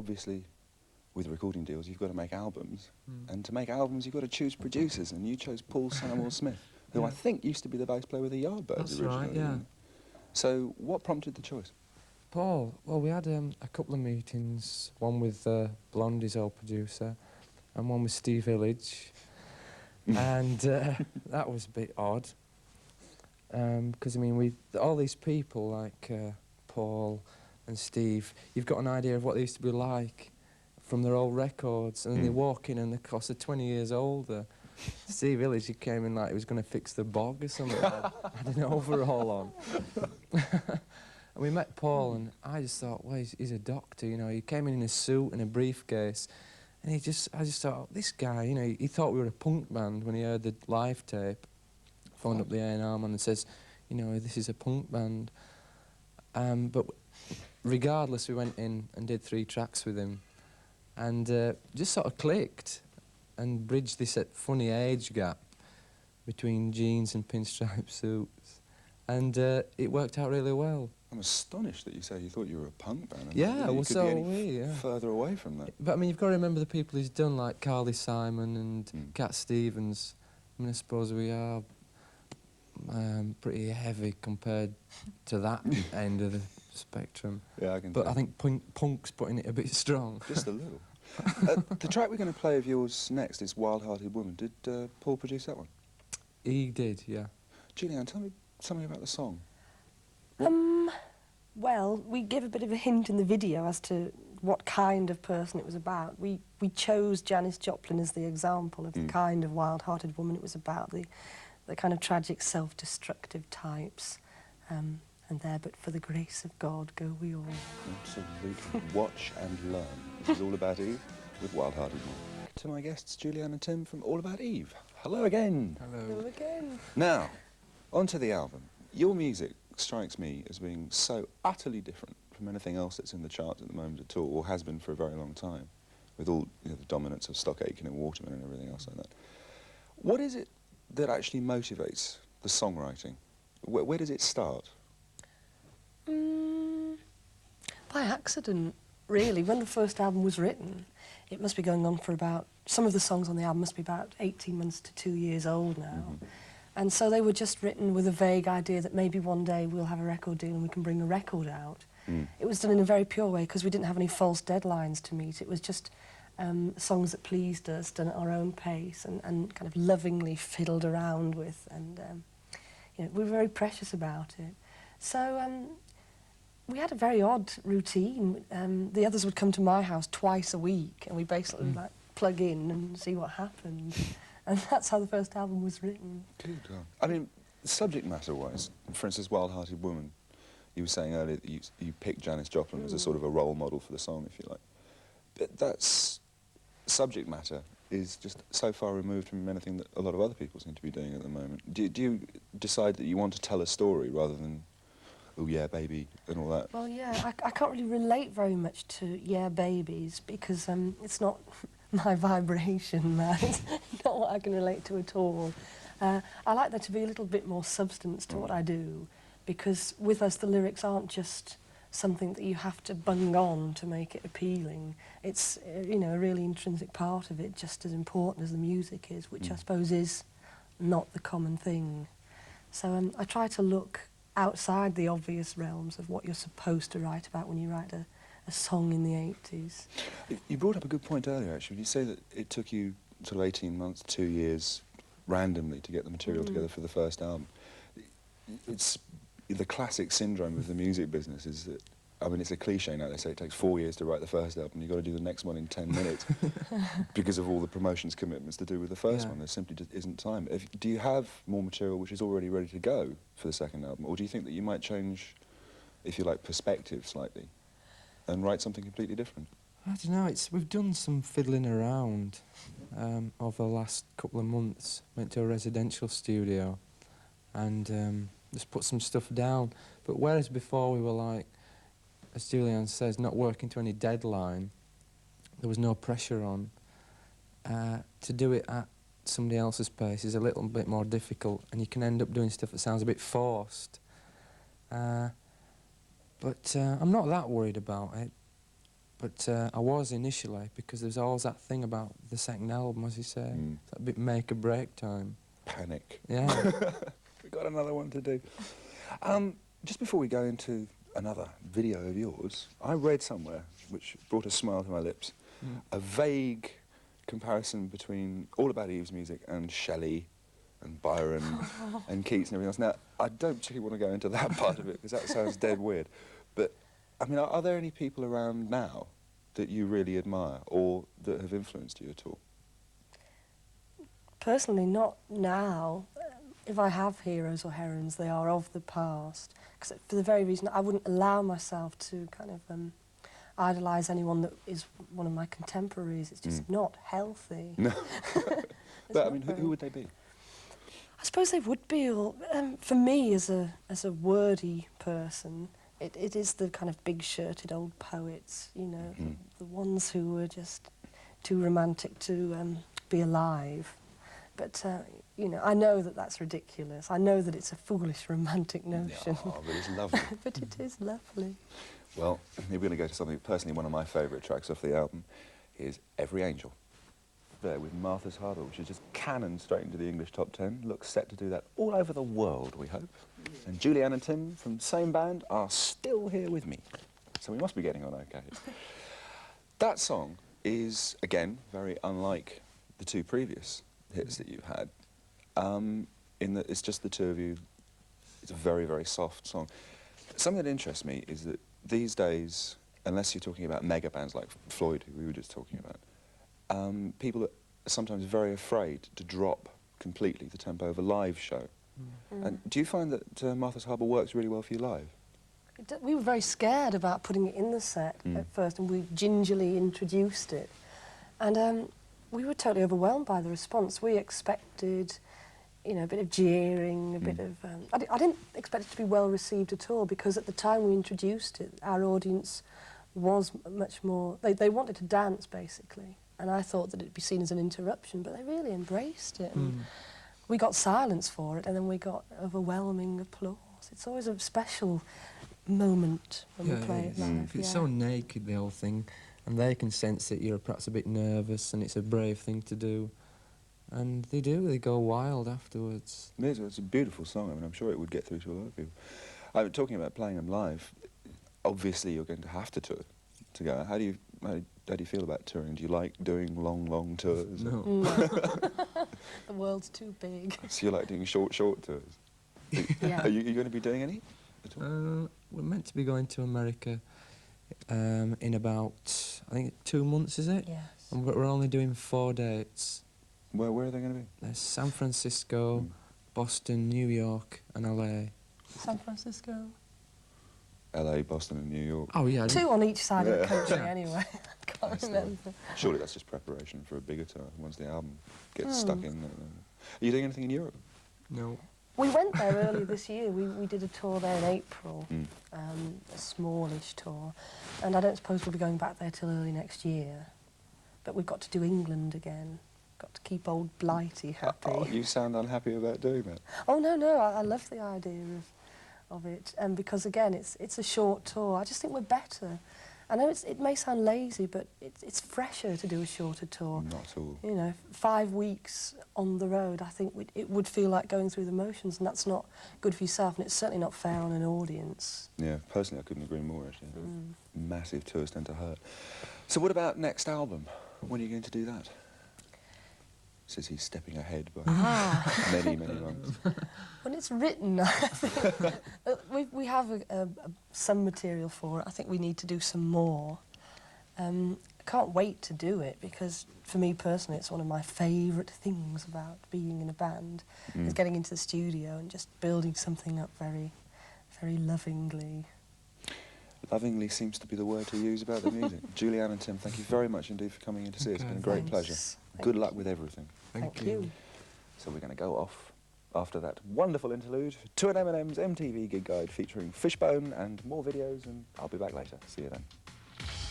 obviously, with recording deals, you've got to make albums. And to make albums, you've got to choose producers, and you chose Paul Samuel Smith, who I think used to be the bass player with the Yardbirds originally. That's right, yeah. So what prompted the choice? Paul, well, we had a couple of meetings, one with Blondie's old producer, and one with Steve Village, and that was a bit odd, because, I mean, all these people, like Paul and Steve, you've got an idea of what they used to be like from their old records, and then they walk in and of course they're 20 years older. Steve Village, he came in like he was going to fix the bog or something, had an overall on. And we met Paul, and I just thought, well, he's a doctor, you know. He came in a suit and a briefcase, and I just thought, this guy, you know, he thought we were a punk band when he heard the live tape. Phoned up the A&R man and says, you know, this is a punk band. But regardless, we went in and did 3 tracks with him, and just sort of clicked and bridged this funny age gap between jeans and pinstripe suits, and it worked out really well. I'm astonished that you say you thought you were a punk band. Yeah, well, so are we, yeah. Further away from that. But I mean, you've got to remember the people he's done, like Carly Simon and Cat Stevens. I mean, I suppose we are pretty heavy compared to that end of the spectrum. Yeah, I can. But I think punk's putting it a bit strong. Just a little. The track we're going to play of yours next is Wild Hearted Woman. Did Paul produce that one? He did, yeah. Julianne, tell me something about the song. Well, we give a bit of a hint in the video as to what kind of person it was about. We chose Janis Joplin as the example of the kind of wild-hearted woman it was about, the kind of tragic, self-destructive types. And there, but for the grace of God, go we all. Absolutely. Watch and learn. This is All About Eve with Wild Hearted Woman. To my guests, Julianne and Tim from All About Eve. Hello again. Hello. Hello again. Now, onto the album. Your music strikes me as being so utterly different from anything else that's in the charts at the moment at all, or has been for a very long time, with all the dominance of Stock Aitken and Waterman and everything else like that. What is it that actually motivates the songwriting? Where does it start? By accident, really. When the first album was written, it must be going on for about, some of the songs on the album must be about 18 months to 2 years old now. And so they were just written with a vague idea that maybe one day we'll have a record deal and we can bring a record out. It was done in a very pure way because we didn't have any false deadlines to meet. It was just songs that pleased us, done at our own pace and kind of lovingly fiddled around with, and you know, we were very precious about it. So we had a very odd routine. The others would come to my house twice a week, and we basically like plug in and see what happened. And that's how the first album was written. Good God. I mean, subject matter-wise, for instance, Wild Hearted Woman, you were saying earlier that you picked Janis Joplin as a sort of a role model for the song, if you like. But that's subject matter is just so far removed from anything that a lot of other people seem to be doing at the moment. Do you decide that you want to tell a story rather than, oh yeah, baby, and all that? Well, yeah, I can't really relate very much to Yeah, Babies because it's not my vibration, man. It's not what I can relate to at all. I like there to be a little bit more substance to what I do, because with us the lyrics aren't just something that you have to bung on to make it appealing. It's, you know, a really intrinsic part of it, just as important as the music is, which I suppose is not the common thing. So I try to look outside the obvious realms of what you're supposed to write about when you write a song in the 80s. You brought up a good point earlier, actually. You say that it took you sort of 18 months, 2 years, randomly to get the material together for the first album. It's the classic syndrome of the music business is that, I mean, it's a cliche now, they say it takes 4 years to write the first album, you've got to do the next one in 10 minutes because of all the promotions commitments to do with the first one. There simply just isn't time. Do you have more material which is already ready to go for the second album, or do you think that you might change, if you like, perspective slightly and write something completely different? I don't know, we've done some fiddling around over the last couple of months. Went to a residential studio and just put some stuff down. But whereas before we were like, as Julianne says, not working to any deadline, there was no pressure on. To do it at somebody else's pace is a little bit more difficult, and you can end up doing stuff that sounds a bit forced. But I'm not that worried about it. But I was initially, because there's always that thing about the second album, as you say, that bit make or break time. Panic. Yeah. We've got another one to do. Just before we go into another video of yours, I read somewhere, which brought a smile to my lips, a vague comparison between All About Eve's music and Shelley and Byron and Keats and everything else. Now, I don't particularly want to go into that part of it, because that sounds dead weird. But, I mean, are there any people around now that you really admire or that have influenced you at all? Personally, not now. If I have heroes or heroines, they are of the past. Because for the very reason I wouldn't allow myself to kind of idolise anyone that is one of my contemporaries. It's just not healthy. No. It's But, I not mean, very- who would they be? I suppose they would be. For me, as a wordy person, it is the kind of big-shirted old poets, you know, the ones who were just too romantic to be alive. But, you know, I know that that's ridiculous. I know that it's a foolish romantic notion. Oh, but it's lovely. But it is lovely. Well, we're going to go to something, personally, one of my favourite tracks off the album is Every Angel. There with Martha's Harbour, which is just cannoned straight into the English top 10. Looks set to do that all over the world, we hope. And Julianne and Tim from the same band are still here with me. So we must be getting on okay. That song is, again, very unlike the two previous hits that you've had, in that it's just the two of you. It's a very, very soft song. Something that interests me is that these days, unless you're talking about mega bands like Floyd, who we were just talking about, people are sometimes very afraid to drop completely the tempo of a live show. And do you find that Martha's Harbour works really well for you live? We were very scared about putting it in the set at first, and we gingerly introduced it. And we were totally overwhelmed by the response. We expected, you know, a bit of jeering, a bit of... I didn't expect it to be well received at all, because at the time we introduced it, our audience was much more... They wanted to dance, basically. And I thought that it'd be seen as an interruption, but they really embraced it. And we got silence for it, and then we got overwhelming applause. It's always a special moment when we play it live. It's so naked, the whole thing, and they can sense that you're perhaps a bit nervous, and it's a brave thing to do. And they do, they go wild afterwards. It's a beautiful song. I mean, I'm sure it would get through to a lot of people. Talking about playing them live, obviously you're going to have to tour to go. How do you feel about touring? Do you like doing long tours? No. The world's too big. So you like doing short tours? Yeah. Are you going to be doing any at all? We're meant to be going to America in about, I think, 2 months, is it? Yes. And we're only doing 4 dates. Where are they going to be? There's San Francisco, Boston, New York, and LA. San Francisco. LA, Boston and New York. Oh, yeah. 2 on each side of the country, anyway. I can't Nice remember. Surely that's just preparation for a bigger tour once the album gets stuck in. Are you doing anything in Europe? No. We went there earlier this year. We did a tour there in April, a smallish tour. And I don't suppose we'll be going back there till early next year. But we've got to do England again. Got to keep old Blighty happy. Oh, you sound unhappy about doing that. Oh, no, I love the idea of it. And because, again, it's a short tour. I just think we're better. I know it may sound lazy, but it's fresher to do a shorter tour. Not at all. You know, 5 weeks on the road, I think it would feel like going through the motions, and that's not good for yourself, and it's certainly not fair on an audience. Yeah, personally, I couldn't agree more, actually. Massive tours tend to hurt. So what about next album? When are you going to do that? Says he's stepping ahead by many months. When it's written, I think we have some material for it. I think we need to do some more. I can't wait to do it, because for me personally it's one of my favourite things about being in a band, is getting into the studio and just building something up very, very lovingly. Lovingly seems to be the word to use about the music. Julianne and Tim, thank you very much indeed for coming in to see us. It's been a great pleasure. Good luck with everything. Thank you. So we're going to go off after that wonderful interlude to an M&M's MTV Gig Guide featuring Fishbone and more videos, and I'll be back later. See you then.